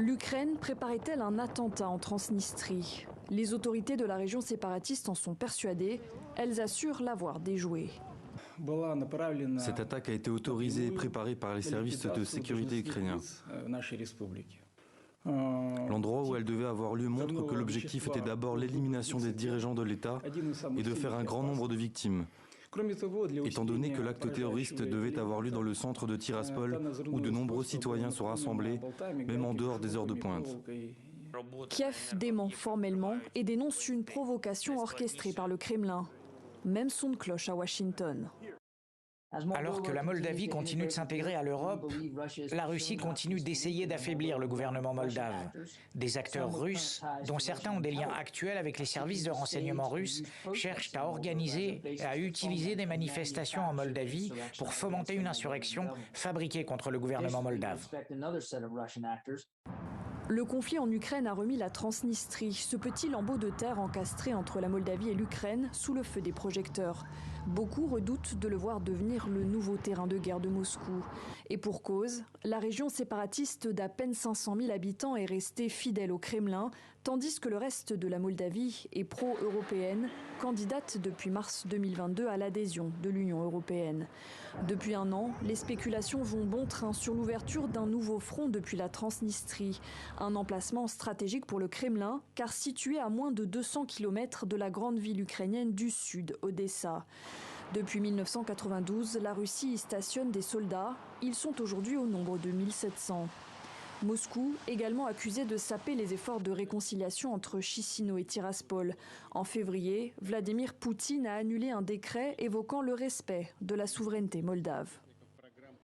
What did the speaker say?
L'Ukraine préparait-elle un attentat en Transnistrie? Les autorités de la région séparatiste en sont persuadées. Elles assurent l'avoir déjoué. Cette attaque a été autorisée et préparée par les services de sécurité ukrainiens. L'endroit où elle devait avoir lieu montre que l'objectif était d'abord l'élimination des dirigeants de l'État et de faire un grand nombre de victimes. Étant donné que l'acte terroriste devait avoir lieu dans le centre de Tiraspol, où de nombreux citoyens sont rassemblés, même en dehors des heures de pointe. Kiev dément formellement et dénonce une provocation orchestrée par le Kremlin. Même son de cloche à Washington. Alors que la Moldavie continue de s'intégrer à l'Europe, la Russie continue d'essayer d'affaiblir le gouvernement moldave. Des acteurs russes, dont certains ont des liens actuels avec les services de renseignement russes, cherchent à organiser et à utiliser des manifestations en Moldavie pour fomenter une insurrection fabriquée contre le gouvernement moldave. Le conflit en Ukraine a remis la Transnistrie, ce petit lambeau de terre encastré entre la Moldavie et l'Ukraine, sous le feu des projecteurs. Beaucoup redoutent de le voir devenir le nouveau terrain de guerre de Moscou. Et pour cause, la région séparatiste d'à peine 500 000 habitants est restée fidèle au Kremlin, tandis que le reste de la Moldavie est pro-européenne, candidate depuis mars 2022 à l'adhésion de l'Union européenne. Depuis un an, les spéculations vont bon train sur l'ouverture d'un nouveau front depuis la Transnistrie. Un emplacement stratégique pour le Kremlin, car situé à moins de 200 km de la grande ville ukrainienne du sud, Odessa. Depuis 1992, la Russie y stationne des soldats. Ils sont aujourd'hui au nombre de 1700. Moscou, également accusé de saper les efforts de réconciliation entre Chisinau et Tiraspol. En février, Vladimir Poutine a annulé un décret évoquant le respect de la souveraineté moldave.